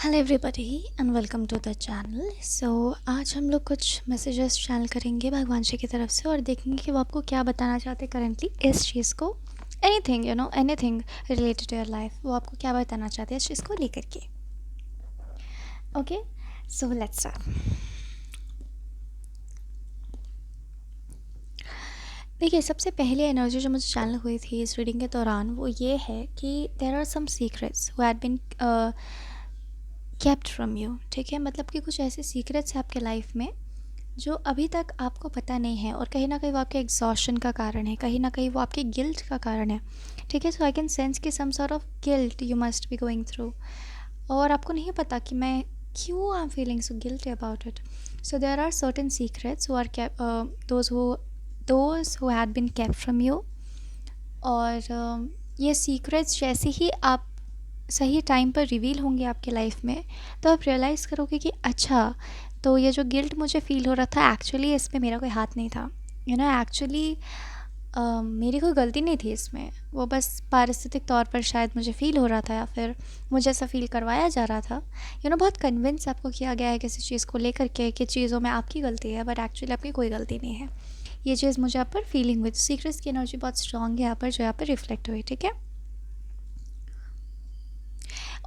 Hello everybody and welcome to the channel. आज हम लोग कुछ मैसेजेस चैनल करेंगे भगवान जी की तरफ से और देखेंगे कि वो आपको क्या बताना चाहते हैं करेंटली इस चीज़ को। Anything anything related to your life, वो आपको क्या बताना चाहते हैं इस चीज़ को लेकर के। Okay, so let's start. देखिए, सबसे पहले एनर्जी जो मुझे चैनल हुई थी इस रीडिंग के दौरान वो ये है कि there are some secrets who had been kept from you. ठीक है, मतलब कि कुछ ऐसे सीक्रेट्स हैं आपके लाइफ में जो अभी तक आपको पता नहीं है और कहीं ना कहीं वो आपके एग्जॉशन का कारण है, कहीं ना कहीं वो आपके गिल्ट का कारण है। ठीक है, सो आई कैन सेंस कि some sort of guilt you must be going through और आपको नहीं पता कि मैं क्यों I am feeling so guilty about it. So there are certain secrets who are those who had been kept from you. और ये सीक्रेट्स जैसे ही आप सही टाइम पर रिवील होंगे आपके लाइफ में तो आप रियलाइज़ करोगे कि अच्छा, तो ये जो गिल्ट मुझे फ़ील हो रहा था एक्चुअली इसमें मेरा कोई हाथ नहीं था। एक्चुअली मेरी कोई गलती नहीं थी इसमें, वो बस पारिस्थितिक तौर पर शायद मुझे फ़ील हो रहा था या फिर मुझे ऐसा फ़ील करवाया जा रहा था। बहुत कन्विंस आपको किया गया है किसी चीज़ को लेकर के कि चीज़ों में आपकी गलती है, बट एक्चुअली आपकी कोई गलती नहीं है। ये चीज़ मुझे यहाँ पर फीलिंग हुई। सीक्रेट्स की एनर्जी बहुत स्ट्रॉन्ग है यहाँ पर, जो यहाँ पर रिफ्लेक्ट हुई। ठीक है,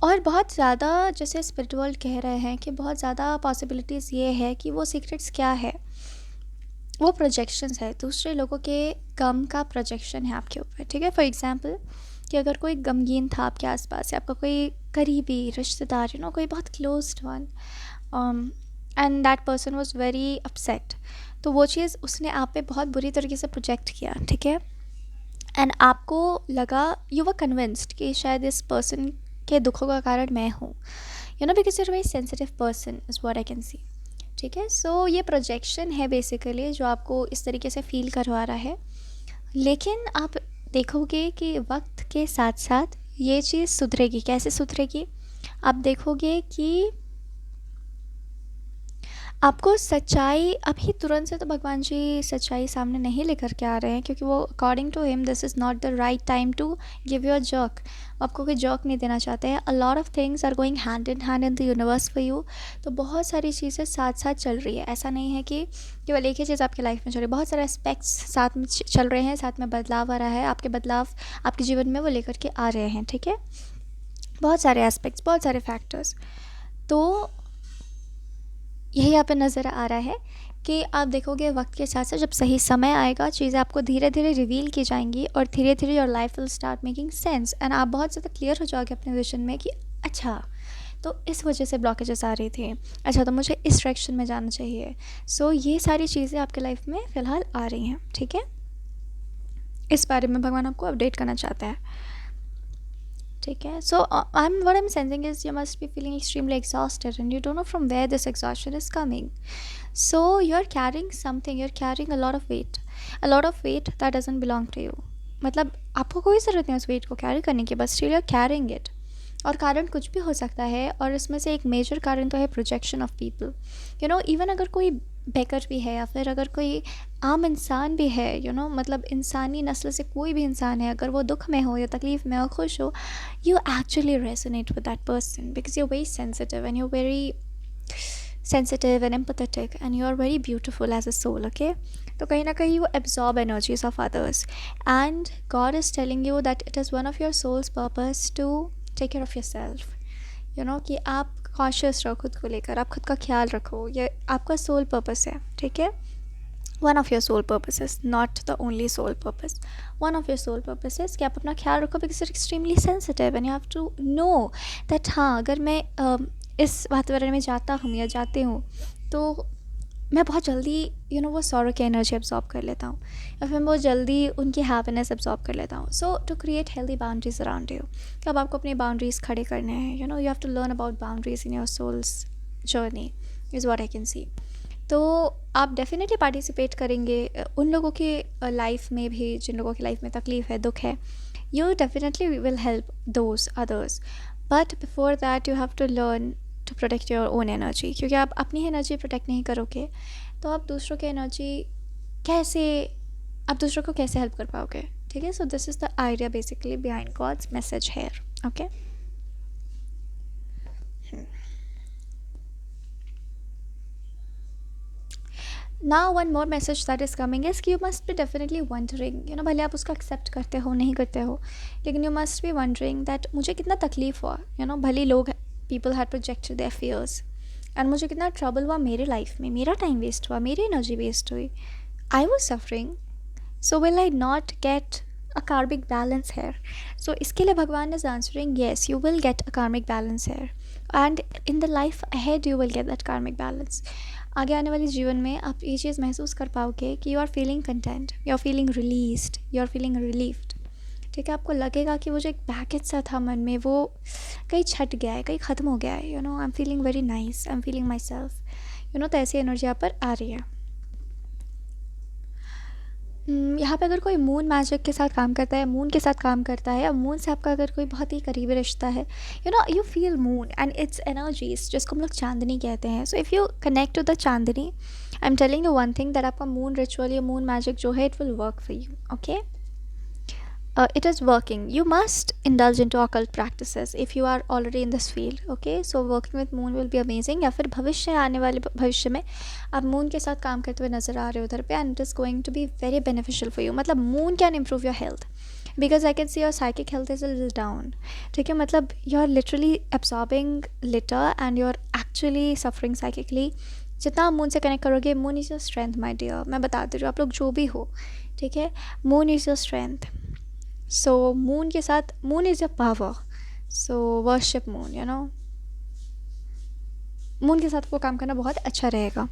और बहुत ज़्यादा जैसे स्पिरिट वर्ल्ड कह रहे हैं कि बहुत ज़्यादा पॉसिबिलिटीज़ ये है कि वो सीक्रेट्स क्या है, वो प्रोजेक्शंस है, दूसरे लोगों के गम का प्रोजेक्शन है आपके ऊपर। ठीक है, फॉर एग्जांपल कि अगर कोई गमगीन था आपके आसपास या आपका कोई करीबी रिश्तेदार, कोई बहुत closed one, and that person was very upset, तो वो चीज़ उसने आप पे बहुत बुरी तरीके से प्रोजेक्ट किया। ठीक है, एंड आपको लगा, यू वर कन्विंस्ड कि शायद इस पर्सन के दुखों का कारण मैं हूँ, because you're very sensitive person is what I can सी। ठीक है, सो ये प्रोजेक्शन है बेसिकली जो आपको इस तरीके से फील करवा रहा है। लेकिन आप देखोगे कि वक्त के साथ साथ ये चीज़ सुधरेगी। कैसे सुधरेगी? आप देखोगे कि आपको सच्चाई अभी तुरंत से तो भगवान जी सच्चाई सामने नहीं लेकर के आ रहे हैं, क्योंकि वो according to him this is not the right time to give you a jerk. आपको कोई जर्क नहीं देना चाहते हैं। A lot of things are going hand in the universe for you. तो बहुत सारी चीज़ें साथ साथ चल रही है। ऐसा नहीं है कि केवल एक ही चीज़ आपकी लाइफ में चल रही है, बहुत सारे एस्पेक्ट्स साथ में चल रहे हैं, साथ में बदलाव आ रहा है। आपके बदलाव आपके जीवन में वो लेकर के आ रहे हैं। ठीक है, बहुत सारे एस्पेक्ट्स, बहुत सारे फैक्टर्स। तो यही यहाँ पे नज़र आ रहा है कि आप देखोगे वक्त के साथ साथ जब सही समय आएगा चीज़ें आपको धीरे धीरे रिवील की जाएंगी और धीरे धीरे your life will start making sense and आप बहुत ज़्यादा क्लियर हो जाओगे अपने विजन में कि अच्छा, तो इस वजह से ब्लॉकेजेस आ रही थी, अच्छा तो मुझे इस डायरेक्शन में जाना चाहिए। सो ये सारी चीज़ें आपके लाइफ में फ़िलहाल आ रही हैं। ठीक है, इस बारे में भगवान आपको अपडेट करना चाहता है। ठीक है, सो what I'm sensing is you must be feeling extremely exhausted and you don't know from where this exhaustion is coming. So you're carrying something, you're carrying a lot of weight that doesn't belong to you. मतलब आपको कोई ज़रूरत नहीं उस wait को carry करने की, बस स्टिल you're carrying it. और कारण कुछ भी हो सकता है और इसमें से एक मेजर कारण तो है प्रोजेक्शन ऑफ पीपल। इवन अगर कोई बेकर भी है या फिर अगर कोई आम इंसान भी है, मतलब इंसानी नस्ल से कोई भी इंसान है, अगर वो दुख में हो या तकलीफ़ में हो, खुश हो, you actually resonate with that person because you're very sensitive and you're very sensitive and empathetic and you're very beautiful as a soul. Okay, तो कहीं ना कहीं वो absorb energies of others and God is telling you that it is one of your soul's purpose to take care of yourself. कि आप conscious रहो खुद को लेकर, आप खुद का ख्याल रखो, ये आपका सोल पर्पस है। ठीक है, one of your soul purposes, not the only soul purpose, one of your soul purposes कि आप अपना ख्याल रखो because it extremely sensitive and you have to know that हाँ, अगर मैं इस वातावरण में जाता हूँ या जाते हूँ तो मैं बहुत जल्दी वो सॉरो की एनर्जी एब्जॉर्ब कर लेता हूँ या फिर मैं बहुत जल्दी उनकी हैप्पीनेस एब्जॉर्ब कर लेता हूँ। So to create healthy boundaries around you, अब आपको अपनी बाउंड्रीज खड़े करने हैं। You have to learn about boundaries in your soul's journey is what I can see. तो आप डेफिनेटली पार्टिसिपेट करेंगे उन लोगों की लाइफ में भी जिन लोगों की लाइफ में तकलीफ़ है, दुख है। You definitely will help those others, but before that you have to learn to protect your own energy, क्योंकि आप अपनी एनर्जी प्रोटेक्ट नहीं करोगे तो आप दूसरों की एनर्जी कैसे, आप दूसरों को कैसे हेल्प कर पाओगे। ठीक है, so this is the idea basically behind God's message here. Okay, now one more message that is coming is कि you must be definitely wondering, भले आप उसको एक्सेप्ट करते हो नहीं करते हो, लेकिन you must be wondering that मुझे कितना तकलीफ़ हुआ, भले लोग people had projected their fears, and मुझे कितना ट्रबल हुआ मेरे लाइफ में, मेरा टाइम वेस्ट हुआ, मेरी एनर्जी वेस्ट हुई, I was suffering, so will I not get a karmic balance here? So इसके लिए भगवान is answering, yes you will get a karmic balance here, and in the life ahead you will get that karmic balance. आगे आने वाले जीवन में आप ये चीज़ महसूस कर पाओगे कि you are feeling content, you are feeling released, you are feeling relieved. ठीक है, आपको लगेगा कि वो जो एक पैकेज सा था मन में, वो कहीं छट गया है, कहीं ख़त्म हो गया है, I am feeling very nice, I am feeling my self, तो ऐसी एनर्जी यहाँ पर आ रही है। यहाँ पे अगर कोई मून मैजिक के साथ काम करता है, मून के साथ काम करता है, या मून से आपका अगर कोई बहुत ही करीबी रिश्ता है, you feel moon and its energies, जिसको हम लोग चांदनी कहते हैं। So if you connect to the चांदनी, I am telling you one thing, that आपका मून रिचुअल या मून मैजिक जो है, it will work for you, okay? It is working. You must indulge into occult practices if you are already in this field, okay? So working with moon will be amazing. या फिर भविष्य, आने वाले भविष्य में आप मून के साथ काम करते हुए नज़र आ रहे हो उधर पे, and it is going to be very beneficial for you. मतलब moon can improve your health, because I can see your psychic health is little down. ठीक है, मतलब you are literally absorbing litter and you are actually suffering psychically. जितना आप moon से connect करोगे, moon is your strength my dear, मैं बता दे रही हूँ, आप लोग जो भी हो, ठीक है, moon is your strength. So moon के साथ, moon is your power, so worship moon, moon के साथ वो काम करना बहुत अच्छा रहेगा।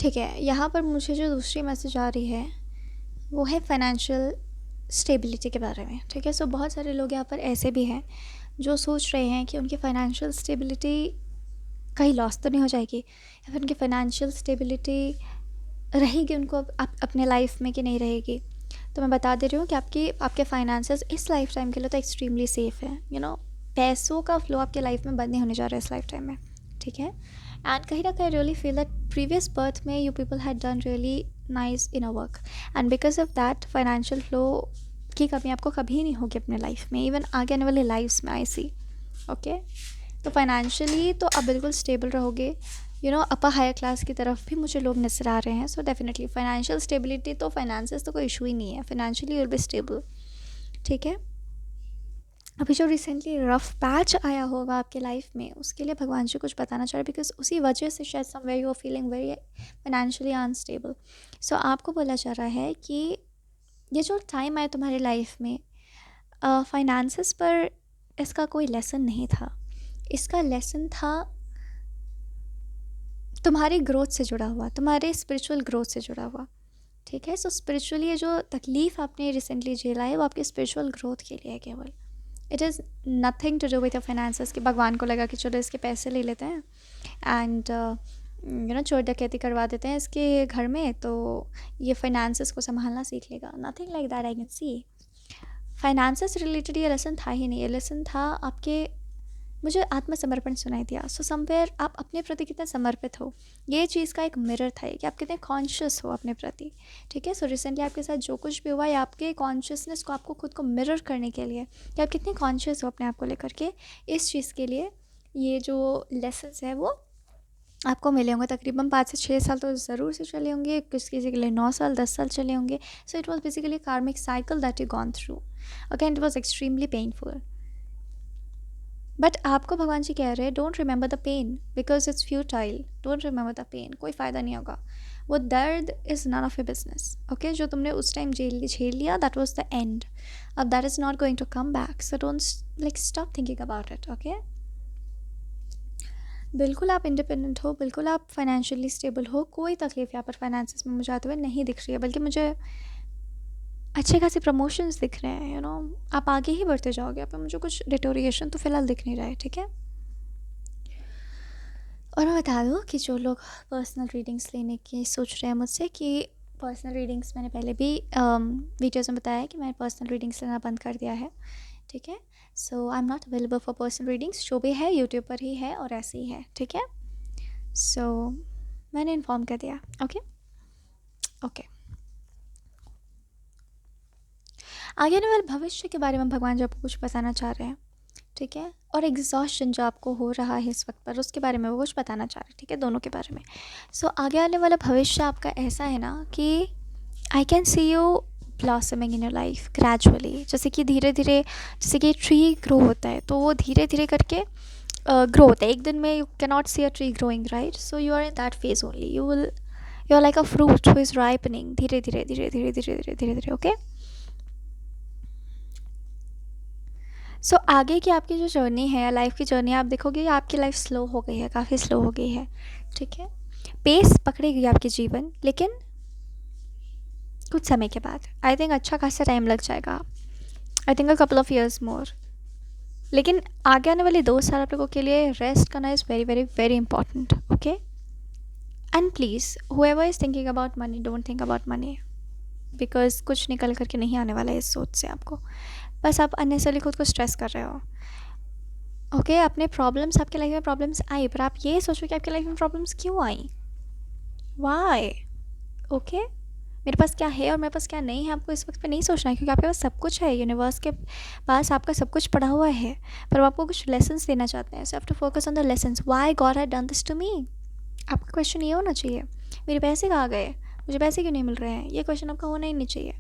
ठीक है, यहाँ पर मुझे जो दूसरी मैसेज आ रही है वो है फाइनेंशियल स्टेबिलिटी के बारे में। ठीक है, सो बहुत सारे लोग यहाँ पर ऐसे भी हैं जो सोच रहे हैं कि उनकी फाइनेंशियल स्टेबिलिटी कहीं लॉस तो नहीं हो जाएगी, या फिर उनकी फाइनेंशियल स्टेबिलिटी रहेगी उनको अपने लाइफ में कि नहीं रहेगी। तो मैं बता दे रही हूँ कि आपके फाइनेंसेस इस लाइफ टाइम के लिए तो एक्सट्रीमली सेफ़ है। पैसों का फ्लो आपके लाइफ में बंद नहीं होने जा रहा है इस लाइफ टाइम में। ठीक है, एंड कहीं ना कहीं really feel that previous birth में you people had done really nice in a work, and because of that financial flow की कमी आपको कभी नहीं होगी अपने लाइफ में, इवन आगे आने वाले लाइफ्स में, आई सी। ओके, तो फाइनेंशियली तो आप बिल्कुल स्टेबल रहोगे, अपर हायर क्लास की तरफ भी मुझे लोग नजर आ रहे हैं। सो डेफिनेटली फाइनेंशियल स्टेबिलिटी, तो फाइनेंसेस तो कोई इशू ही नहीं है, फाइनेंशियली विल बी स्टेबल। ठीक है, अभी जो रिसेंटली रफ पैच आया होगा आपके लाइफ में, उसके लिए भगवान जी कुछ बताना चाह रहे, बिकॉज उसी वजह से शायद somewhere you are feeling very financially unstable. So आपको बोला जा रहा है कि ये जो टाइम आया तुम्हारी लाइफ में, फाइनेंसेस पर इसका कोई लेसन नहीं था, इसका लेसन था तुम्हारी ग्रोथ से जुड़ा हुआ, तुम्हारे स्पिरिचुअल ग्रोथ से जुड़ा हुआ। ठीक है, सो स्पिरिचुअली ये जो तकलीफ़ आपने रिसेंटली झेला है वो आपकी स्पिरिचुअल ग्रोथ के लिए है केवल। It is nothing to do with your finances कि भगवान को लगा कि चलो इसके पैसे ले लेते हैं एंड चोर डकैती करवा देते हैं इसके घर में, तो ये फाइनेंसेस को संभालना सीख लेगा। Nothing like that I can C. Finances related ये लेसन था ही नहीं, ये लेसन था आपके, मुझे आत्मसमर्पण सुनाई दिया। सो समवेयर आप अपने प्रति कितने समर्पित हो, ये चीज़ का एक मिरर था कि आप कितने कॉन्शियस हो अपने प्रति। ठीक है, सो रिसेंटली आपके साथ जो कुछ भी हुआ है, आपके कॉन्शियसनेस को आपको खुद को मिरर करने के लिए कि आप कितने कॉन्शियस हो अपने आप को लेकर के, इस चीज़ के लिए ये जो लेसन्स है वो आपको मिले होंगे। तकरीबन 5 से 6 साल तो ज़रूर से चले होंगे, किसी के लिए 9 साल 10 साल चले होंगे। So it was basically karmic cycle that you gone through. Again it was extremely painful, but आपको भगवान जी कह रहे हैं don't remember the pain because it's futile, don't remember the pain, कोई फ़ायदा नहीं होगा। वो दर्द is none of your business. Okay, जो तुमने उस टाइम झेल लिया, दैट वॉज द एंड, अब that is not going to come back, so don't like stop thinking about it. Okay, बिल्कुल आप इंडिपेंडेंट हो, बिल्कुल आप फाइनेंशियली स्टेबल हो, कोई तकलीफ़ यहाँ पर फाइनेंसिस में मुझे आते हुए नहीं दिख रही है, बल्कि मुझे अच्छे खासे प्रमोशंस दिख रहे हैं। आप आगे ही बढ़ते जाओगे, यहाँ पर मुझे कुछ डिटोरिएशन तो फ़िलहाल दिख नहीं रहा है। ठीक है, और मैं बता दूँ कि जो लोग पर्सनल रीडिंग्स लेने की सोच रहे हैं मुझसे, कि पर्सनल रीडिंग्स मैंने पहले भी वीडियोज़ में बताया है कि मैंने पर्सनल रीडिंग्स लेना बंद कर दिया है। ठीक है, so I am not available for personal readings, जो भी है यूट्यूब पर ही है और ऐसे ही है। ठीक है, सो मैंने इन्फॉर्म कर दिया। ओके ओके, आगे आने वाले भविष्य के बारे में भगवान जी आपको कुछ बताना चाह रहे हैं। ठीक है, और एग्जॉशन जो आपको हो रहा है इस वक्त पर, उसके बारे में वो कुछ बताना चाह रहे हैं, ठीक है, दोनों के बारे में। सो आगे आने वाला भविष्य आपका ऐसा है ना कि आई can C you blossoming in your life gradually, जैसे कि धीरे धीरे, जैसे कि ट्री ग्रो होता है तो वो धीरे धीरे करके ग्रो होता है। एक दिन में you can not see a tree growing, right? So you are in that phase only, you are like a fruit who is ripening, धीरे धीरे धीरे धीरे धीरे धीरे धीरे धीरे, ओके। सो आगे की आपकी जो जर्नी है, लाइफ की जर्नी, आप देखोगे आपकी लाइफ स्लो हो गई है, काफ़ी स्लो हो गई है, ठीक है। पेस पकड़ेगी आपके जीवन, लेकिन कुछ समय के बाद आई थिंक अच्छा खासा टाइम लग जाएगा, I think a couple of years more. लेकिन आगे आने वाले 2 साल आप लोगों के लिए रेस्ट करना is very very very important, okay. And please whoever is thinking about money, don't think about money, because कुछ निकल करके नहीं आने वाला है इस सोच से आपको। बस आप अननेसेसरली खुद को स्ट्रेस कर रहे हो, ओके। अपने प्रॉब्लम्स, आपके लाइफ में प्रॉब्लम्स आई, पर आप ये सोचो कि आपके लाइफ में प्रॉब्लम्स क्यों आई, वाई, ओके। मेरे पास क्या है और मेरे पास क्या नहीं है, आपको इस वक्त पे नहीं सोचना है, क्योंकि आपके पास सब कुछ है, यूनिवर्स के पास आपका सब कुछ पड़ा हुआ है, पर वो आपको कुछ लेसन्स देना चाहते हैं। So have to focus on the lessons, why God had done this to me. आपका क्वेश्चन ये होना चाहिए, मेरे पैसे कहाँ गए, मुझे पैसे क्यों नहीं मिल रहे हैं, ये क्वेश्चन आपका होना ही नहीं चाहिए।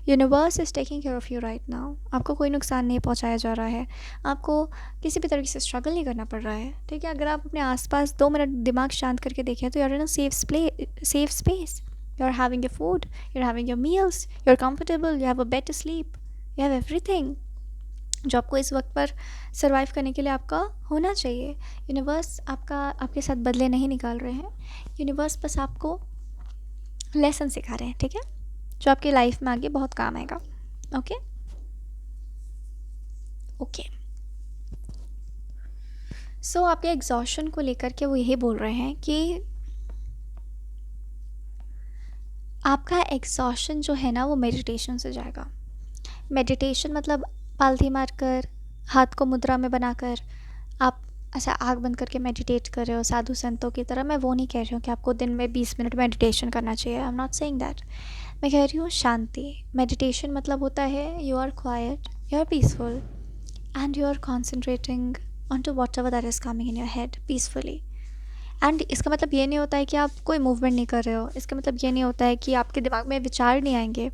Universe is taking care of you right now, आपको कोई नुकसान नहीं पहुंचाया जा रहा है, आपको किसी भी तरीके से स्ट्रगल नहीं करना पड़ रहा है, ठीक है। अगर आप अपने आसपास 2 मिनट दिमाग शांत करके देखें तो you are in a safe space, you are having your food, you are having your meals, you are comfortable, you have a bed to sleep, you have everything जो आपको इस वक्त पर सर्वाइव करने के लिए आपका होना चाहिए। यूनिवर्स आपका, आपके साथ बदले नहीं निकाल रहे हैं, यूनिवर्स बस आपको लेसन सिखा रहे हैं, ठीक है, जो आपकी लाइफ में आगे बहुत काम आएगा, ओके। ओके, सो आपके एग्जॉशन को लेकर के वो यही बोल रहे हैं कि आपका एग्जॉशन जो है ना वो मेडिटेशन से जाएगा। मेडिटेशन मतलब पालथी मारकर, हाथ को मुद्रा में बनाकर आप ऐसा आँख बंद करके मेडिटेट कर रहे हो साधु संतों की तरह। मैं वो नहीं कह रही हूँ कि आपको दिन में 20 मिनट मेडिटेशन करना चाहिए, I am not saying that. मैं कह रही हूँ शांति। मेडिटेशन मतलब होता है you are quiet, you are peaceful and you are concentrating on to whatever that is coming in your head peacefully. And इसका मतलब ये नहीं होता है कि आप कोई मूवमेंट नहीं कर रहे हो, इसका मतलब ये नहीं होता है कि आपके दिमाग में विचार नहीं आएंगे।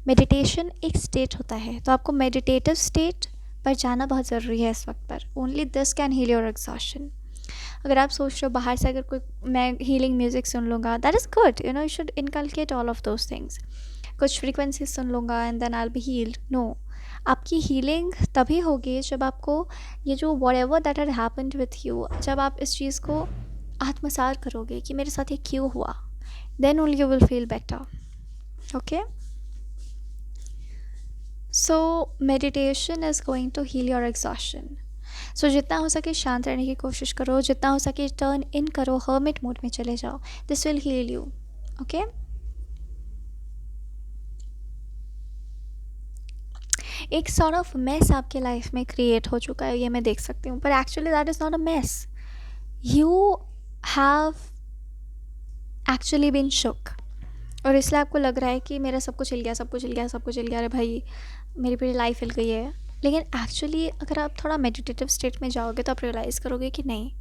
मेडिटेशन एक स्टेट होता है, तो आपको मेडिटेटिव स्टेट पर जाना बहुत ज़रूरी है इस वक्त पर। Only this can heal your exhaustion. अगर आप सोच रहे हो बाहर से अगर कोई मैं हीलिंग म्यूज़िक सुन लूँगा, that is good, you know, you should inculcate all of those things. कुछ फ्रीक्वेंसी सुन लूँगा and then I will be healed, no. आपकी हीलिंग तभी होगी जब आपको ये जो whatever that had happened with you, जब आप इस चीज़ को आत्मसार करोगे कि मेरे साथ ये क्यों हुआ, then only you will feel better, okay. So meditation is going to heal your exhaustion. So जितना हो सके शांत रहने की कोशिश करो, जितना हो सके टर्न इन करो, हर्मिट मोड में चले जाओ, this will heal you, okay. एक सॉर्ट ऑफ मेस आपके लाइफ में क्रिएट हो चुका है, ये मैं देख सकती हूँ, पर actually that is not a mess, you have actually been shook. और इसलिए आपको लग रहा है कि मेरा सब कुछ हिल गया, सब कुछ हिल गया, सब कुछ हिल गया, अरे भाई मेरी पूरी लाइफ हिल गई है। लेकिन एक्चुअली अगर आप थोड़ा मेडिटेटिव स्टेट में जाओगे तो आप रियलाइज़ करोगे कि नहीं,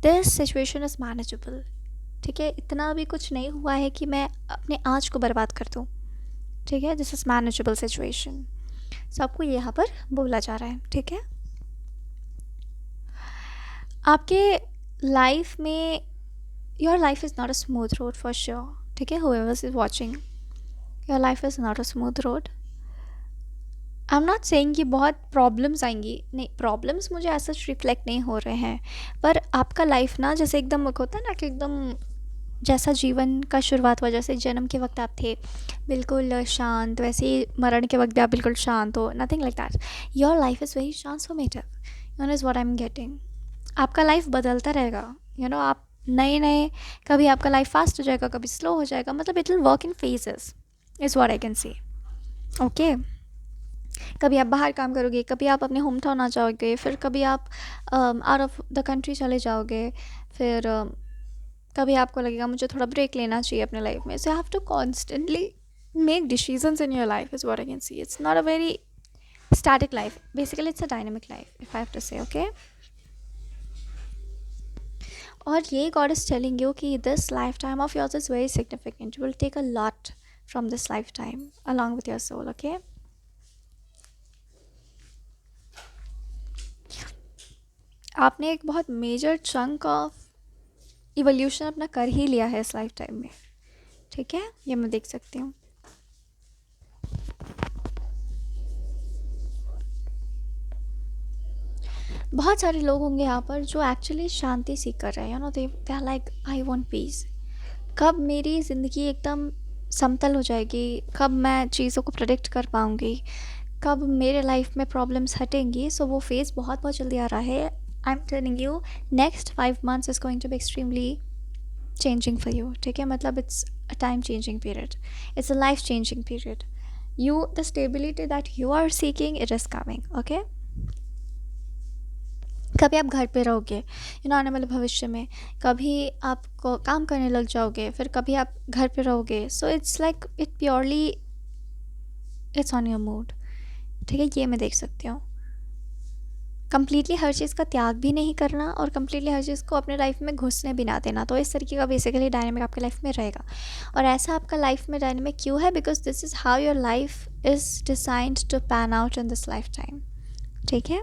दिस सिचुएशन इज़ मैनेजेबल, ठीक है। इतना भी कुछ नहीं हुआ है कि मैं अपने आज को बर्बाद कर दूँ, ठीक है। This is manageable situation. So आपको यहाँ पर बोला जा रहा है, ठीक है। आपके लाइफ में your life is not a smooth road for sure, ठीक है। whoever is watching, your life is not a smooth road. I am not saying कि बहुत प्रॉब्लम्स आएंगी, नहीं, प्रॉब्लम्स मुझे ऐसा रिफ्लेक्ट नहीं हो रहे हैं, पर आपका लाइफ ना जैसे एकदम एक होता है ना कि एकदम जैसा जीवन का शुरुआत हुआ, जैसे जन्म के वक्त आप थे बिल्कुल शांत, वैसे ही मरण के वक्त भी आप बिल्कुल शांत हो, nothing like that. Your life is very transformative, you know is what I am getting. आपका लाइफ बदलता रहेगा, यू नो, आप नए नए, कभी आपका लाइफ फास्ट हो जाएगा, कभी स्लो हो जाएगा, मतलब it will work in phases, is what I can C, okay. कभी आप बाहर काम करोगे, कभी आप अपने होम टाउन आ जाओगे, फिर कभी आप आउट ऑफ द कंट्री चले जाओगे, फिर कभी आपको लगेगा मुझे थोड़ा ब्रेक लेना चाहिए अपने लाइफ में। So have to constantly make decisions in your life, is what I can see. It's not a very static life. Basically, it's a dynamic life, if I have to say, okay? और ये God is telling you कि this lifetime of yours is very significant. You will take a lot from this lifetime along with your soul, okay? आपने एक बहुत major chunk of evolution अपना कर ही लिया है इस लाइफ टाइम में, ठीक है? ये मैं देख सकती हूँ. बहुत सारे लोग होंगे यहाँ पर जो एक्चुअली शांति सीख कर रहे हैं, you know, they are like I want peace. कब मेरी ज़िंदगी एकदम समतल हो जाएगी, कब मैं चीज़ों को प्रेडिक्ट कर पाऊँगी, कब मेरे लाइफ में प्रॉब्लम्स हटेंगी. सो वो फेज़ बहुत बहुत जल्दी आ रहा है. I am telling you, next 5 months is going to be extremely changing for you, ठीक है? मतलब it's a time changing period, it's a life changing period. You the stability that you are seeking, it is coming, okay? कभी आप घर पे रहोगे, you know, आने वाले भविष्य में कभी आप काम करने लग जाओगे, फिर कभी आप घर पे रहोगे. So it's like it purely it's on your mood, ठीक है? ये मैं देख सकती हूँ. कम्प्लीटली हर चीज़ का त्याग भी नहीं करना और कम्प्लीटली हर चीज़ को अपने लाइफ में घुसने भी ना देना. तो इस तरीके का बेसिकली डायनेमिक आपके लाइफ में रहेगा. और ऐसा आपका लाइफ में डायनेमिक क्यों है? Because this is how your life is designed to pan out in this life time, ठीक है?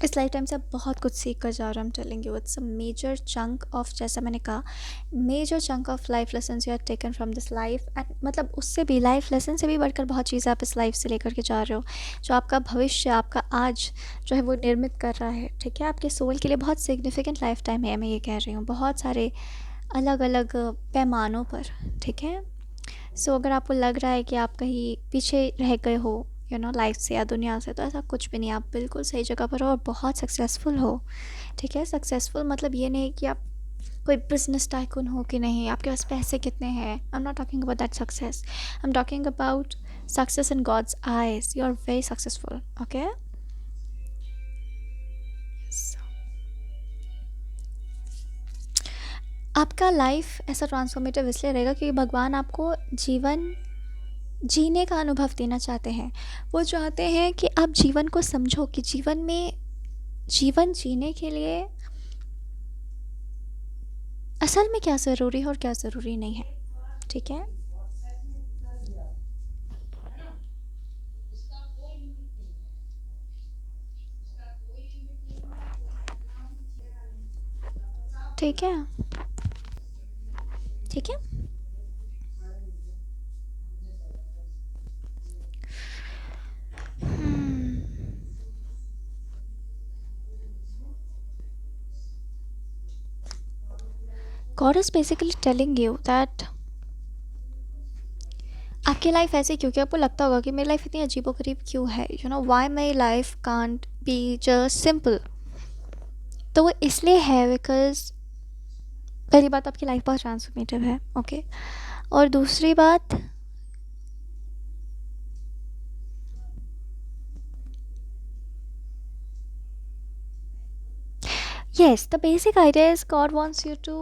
इस लाइफ टाइम से आप बहुत कुछ सीख कर जा रहे हो. I am telling you, it's a major chunk of, जैसा मैंने कहा, major chunk of life lessons you are taken from this life. And मतलब उससे भी, लाइफ लेसन से भी बढ़कर बहुत चीज़ें आप इस लाइफ से लेकर के जा रहे हो, जो आपका भविष्य, आपका आज जो है वो निर्मित कर रहा है, ठीक है? आपके सोल के लिए बहुत सिग्निफिकेंट लाइफ टाइम है, मैं ये कह रही हूँ, बहुत सारे अलग अलग पैमानों पर, ठीक है? सो अगर आपको लग रहा है कि आप कहीं पीछे रह गए हो, यू नो, लाइफ से या दुनिया से, तो ऐसा कुछ भी नहीं. आप बिल्कुल सही जगह पर हो और बहुत सक्सेसफुल हो, ठीक है? सक्सेसफुल मतलब ये नहीं कि आप कोई बिजनेस टाइकून हो कि नहीं, आपके पास पैसे कितने हैं. I am not talking about that success. I am talking about success in God's eyes. You are very successful, okay? आपका लाइफ ऐसा ट्रांसफॉर्मेटिव इसलिए रहेगा क्योंकि भगवान आपको जीवन जीने का अनुभव देना चाहते हैं. वो चाहते हैं कि आप जीवन को समझो, कि जीवन में, जीवन जीने के लिए असल में क्या ज़रूरी है और क्या ज़रूरी नहीं है, ठीक है? ठीक है, ठीक है. God is basically telling you that आपकी लाइफ ऐसी क्योंकि आपको लगता होगा कि मेरी लाइफ इतनी अजीबोगरीब क्यों है, you know, why my life can't be just simple. तो वो इसलिए है बिकॉज पहली बात, आपकी लाइफ बहुत ट्रांसफॉर्मेटिव है, ओके? और दूसरी बात, yes, the basic idea is God wants you to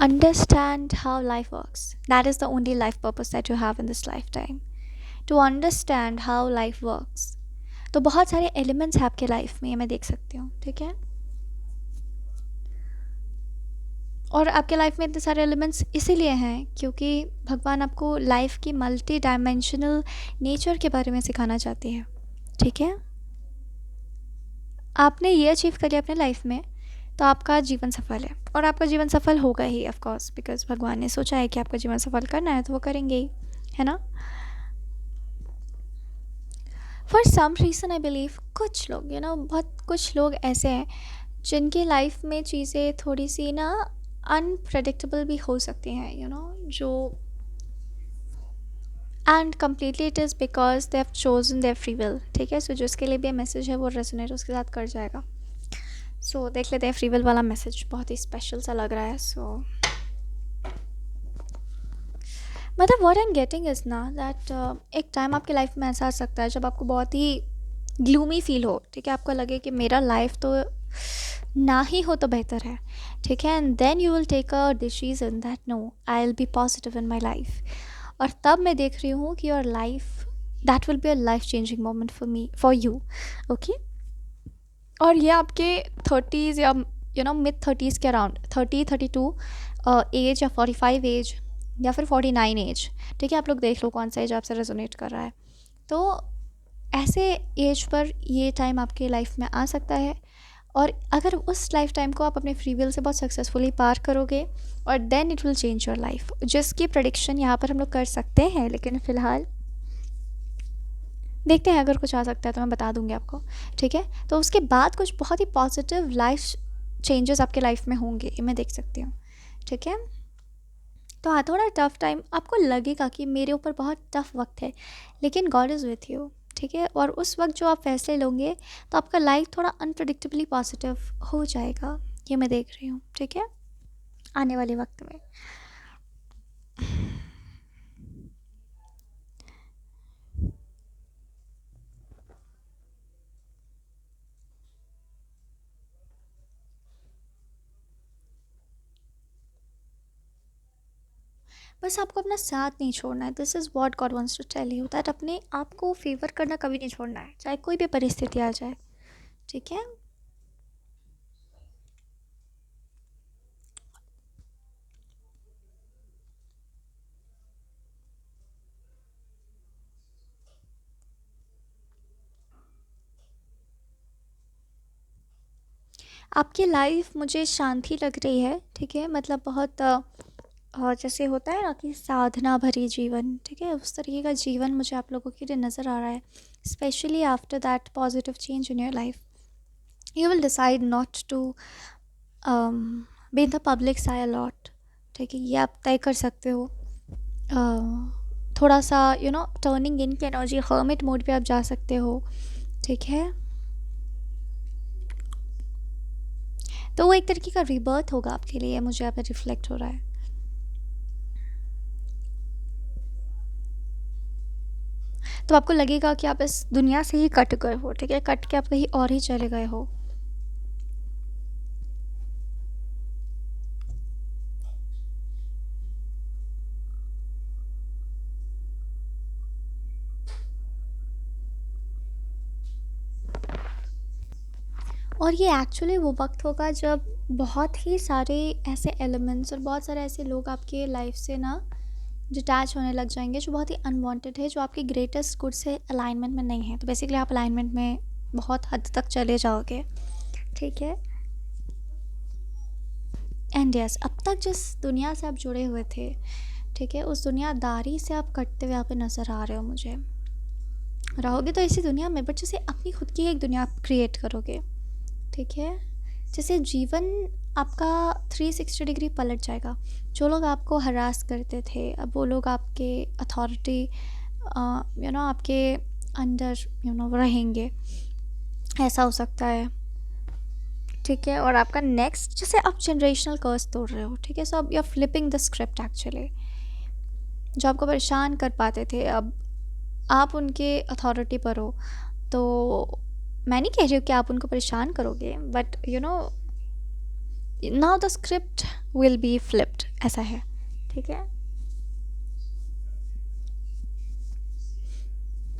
understand how life works. That is the only life purpose that you have in this lifetime, to understand how life works. तो बहुत सारे elements हैं आपके life में, ये मैं देख सकती हूँ, ठीक है? और आपके लाइफ में इतने सारे एलिमेंट्स इसीलिए हैं क्योंकि भगवान आपको लाइफ की मल्टी डायमेंशनल नेचर के बारे में सिखाना चाहती है, ठीक है? आपने ये अचीव कर लिया अपने लाइफ में तो आपका जीवन सफल है. और आपका जीवन सफल होगा ही, ऑफ कोर्स, बिकॉज भगवान ने सोचा है कि आपका जीवन सफल करना है तो वो करेंगे ही, है ना? For some reason I believe कुछ लोग, यू नो, बहुत कुछ लोग ऐसे हैं जिनकी लाइफ में चीज़ें थोड़ी सी ना अनप्रडिक्टेबल भी हो सकती हैं, यू नो, जो and completely it is because they have chosen there free will, ठीक है? सो जो इसके लिए भी मैसेज है वो रेजोनेट उसके साथ कर जाएगा. सो देख लेते हैं, फ्री विल वाला मैसेज बहुत ही स्पेशल सा लग रहा है. सो मतलब what I am getting is ना दैट एक टाइम आपकी लाइफ में ऐसा आ सकता है जब आपको बहुत ही ग्लूमी फील हो, ठीक है? आपको लगे कि मेरा लाइफ तो ना ही हो तो बेहतर है, ठीक है? And then you will take a decision that no, I will be positive in my life. और तब मैं देख रही हूँ कि your life that will be a life changing moment for me, for you. Okay. और ये आपके 30s या मिड 30s के अराउंड, 30-32 एज, या 45 एज, या फिर 49 एज, ठीक है, आप लोग देख लो कौन सा एज आपसे रेजोनेट कर रहा है। तो ऐसे एज पर ये टाइम आपके लाइफ में आ सकता है, और अगर उस लाइफ टाइम को आप अपने फ्री विल से बहुत सक्सेसफुली पार करोगे, और then it will change your life, जिसकी प्रडिक्शन यहाँ पर हम लोग कर सकते हैं, लेकिन फ़िलहाल देखते हैं, अगर कुछ आ सकता है तो मैं बता दूंगी आपको, ठीक है। तो उसके बाद कुछ बहुत ही पॉजिटिव लाइफ चेंजेस आपके लाइफ में होंगे, ये मैं देख सकती हूँ, ठीक है। तो हाँ, थोड़ा टफ टाइम आपको लगेगा कि मेरे ऊपर बहुत टफ वक्त है, लेकिन गॉड इज़ विथ यू, ठीक है। और उस वक्त जो आप फैसले लोगे, तो आपका लाइफ थोड़ा अनप्रडिक्टेबली पॉजिटिव हो जाएगा, ये मैं देख रही हूँ, ठीक है, आने वाले वक्त में। बस आपको अपना साथ नहीं छोड़ना है, this is what God wants to tell you, that अपने आप को फेवर करना कभी नहीं छोड़ना है, चाहे कोई भी परिस्थिति आ जाए, ठीक है। आपकी लाइफ मुझे शांति लग रही है, ठीक है, मतलब बहुत जैसे होता है ना कि साधना भरी जीवन, ठीक है, उस तरीके का जीवन मुझे आप लोगों के लिए नज़र आ रहा है, specially after that positive change in your life. You will decide not to be in the public eye a lot, ठीक है, ये आप तय कर सकते हो। थोड़ा सा टर्निंग इन की एनर्जी, हर्मिट मोड पे आप जा सकते हो, ठीक है। तो वो एक तरीके का रिबर्थ होगा आपके लिए, मुझे यहाँ पे रिफ्लेक्ट हो रहा है। तो आपको लगेगा कि आप इस दुनिया से ही कट गए हो, ठीक है, कट के आप कहीं और ही चले गए हो। और ये एक्चुअली वो वक्त होगा जब बहुत ही सारे ऐसे एलिमेंट्स और बहुत सारे ऐसे लोग आपके लाइफ से ना डिटैच होने लग जाएंगे, जो बहुत ही अनवांटेड है, जो आपके ग्रेटेस्ट गुड से अलाइनमेंट में नहीं है। तो बेसिकली आप अलाइनमेंट में बहुत हद तक चले जाओगे, ठीक है। एंड यस, अब तक जिस दुनिया से आप जुड़े हुए थे, ठीक है, उस दुनियादारी से आप कटते हुए यहाँ पे नज़र आ रहे हो मुझे। रहोगे तो इसी दुनिया में, बट जैसे अपनी खुद की एक दुनिया आप क्रिएट करोगे, ठीक है। जैसे जीवन आपका 360 डिग्री पलट जाएगा। जो लोग आपको हरास करते थे, अब वो लोग आपके अथॉरिटी आपके अंडर रहेंगे, ऐसा हो सकता है, ठीक है। और आपका नेक्स्ट, जैसे आप जनरेशनल कर्स तोड़ रहे हो, ठीक है, सो अब you are flipping the script actually. जो आपको परेशान कर पाते थे, अब आप उनके अथॉरिटी पर हो। तो मैं नहीं कह रही हूँ कि आप उनको परेशान करोगे, but now the script will be flipped, ऐसा है, ठीक है।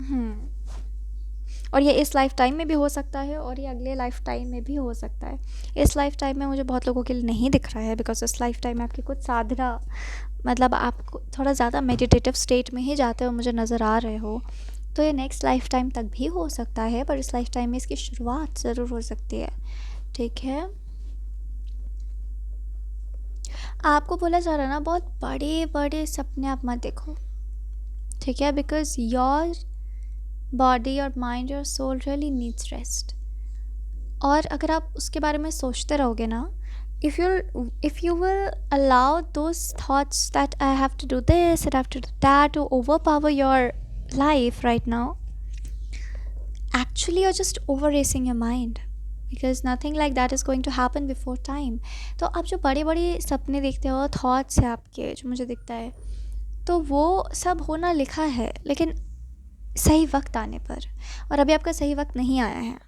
हम्म। और ये इस लाइफ टाइम में भी हो सकता है, और ये अगले लाइफ टाइम में भी हो सकता है। इस लाइफ टाइम में मुझे बहुत लोगों के लिए नहीं दिख रहा है, बिकॉज इस लाइफ टाइम में आपकी कुछ साधना, मतलब आप थोड़ा ज़्यादा मेडिटेटिव स्टेट में ही जाते हो मुझे नज़र आ रहे हो। तो ये नेक्स्ट लाइफ टाइम तक भी हो सकता है, पर इस लाइफ टाइम में इसकी शुरुआत ज़रूर हो सकती है, ठीक है। आपको बोला जा रहा है ना, बहुत बड़े बड़े सपने आप मत देखो, ठीक है, बिकॉज योर बॉडी और mind, your soul really needs rest. और अगर आप उसके बारे में सोचते रहोगे ना, if you will allow those thoughts that I have to do this and I have to do that to overpower your life right now, actually you're just over racing your mind, because nothing like that is going to happen before time. तो आप जो बड़े बड़े सपने देखते हो, thoughts है आपके जो मुझे दिखता है, तो वो सब होना लिखा है, लेकिन सही वक्त आने पर। और अभी आपका सही वक्त नहीं आया है,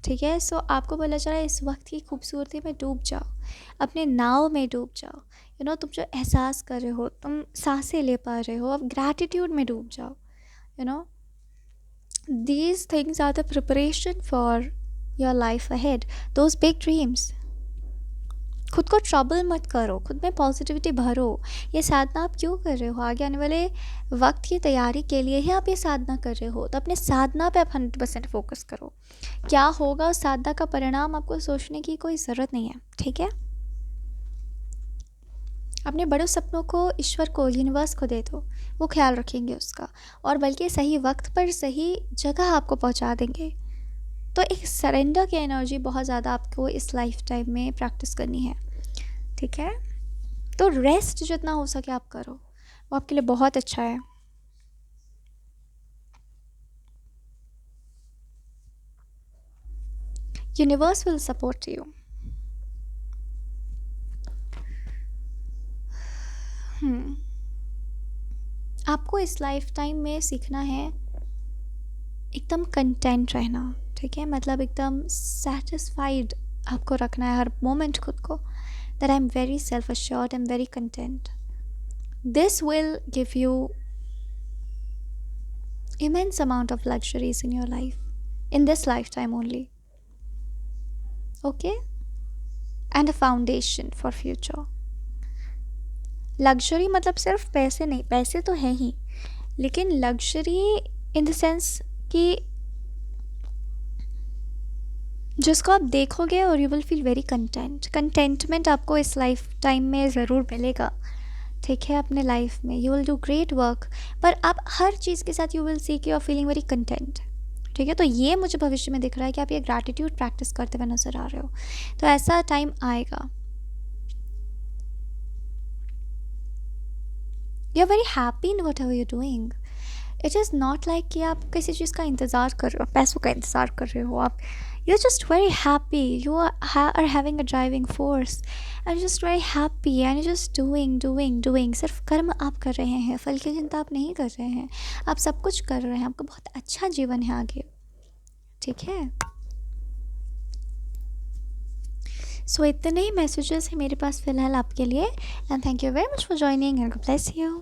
ठीक है। सो आपको बोला जा रहा है, इस वक्त की खूबसूरती में डूब जाओ, अपने नाव में डूब जाओ। तुम जो एहसास कर रहे हो, तुम सांसें ले पा रहे हो, अब ग्रैटिट्यूड में डूब जाओ, you know These things are the preparation for your life ahead, those big dreams. खुद को ट्रबल मत करो, खुद में पॉजिटिविटी भरो। ये साधना आप क्यों कर रहे हो? आगे आने वाले वक्त की तैयारी के लिए ही आप ये साधना कर रहे हो, तो अपने साधना पे आप 100% फोकस करो। क्या होगा उस साधना का परिणाम, आपको सोचने की कोई ज़रूरत नहीं है, ठीक है? अपने बड़े सपनों को ईश्वर को, यूनिवर्स को दे दो, वो ख्याल रखेंगे उसका, और बल्कि सही वक्त पर सही जगह आपको पहुंचा देंगे। तो एक सरेंडर की एनर्जी बहुत ज़्यादा आपको इस लाइफ टाइम में प्रैक्टिस करनी है, ठीक है? तो रेस्ट जितना हो सके आप करो, वो आपके लिए बहुत अच्छा है। Universe will support you. आपको इस लाइफ टाइम में सीखना है एकदम कंटेंट रहना, ठीक है? मतलब एकदम सेटिस्फाइड आपको रखना है हर मोमेंट खुद को, that I am very self assured, I am very content. This will give you immense amount of luxuries in your life, in this lifetime only, okay? And a foundation for future. Luxury मतलब सिर्फ पैसे नहीं, पैसे तो हैं ही, लेकिन luxury in the sense कि जिसको आप देखोगे और you will feel very content. Contentment आपको इस लाइफ टाइम में ज़रूर मिलेगा, ठीक है? अपने लाइफ में you will do great work, पर आप हर चीज़ के साथ यू विल सी कि you are feeling very content, ठीक है? तो ये मुझे भविष्य में दिख रहा है कि आप ये ग्रैटिट्यूड प्रैक्टिस करते हुए नज़र आ रहे हो, तो ऐसा टाइम आएगा। You are very happy in whatever you doing. It is not like कि आप किसी चीज़ का इंतज़ार कर रहे हो, पैसों का इंतज़ार कर रहे हो। आप you're just very happy, you are having a driving force and you're just very happy and you're just doing। सिर्फ कर्म आप कर रहे हैं, फल की चिंता आप नहीं कर रहे हैं, आप सब कुछ कर रहे हैं, आपका बहुत अच्छा जीवन है आगे, ठीक है? सो इतने ही मैसेजेस हैं मेरे पास फ़िलहाल आपके लिए, and thank you very much for joining and God bless you.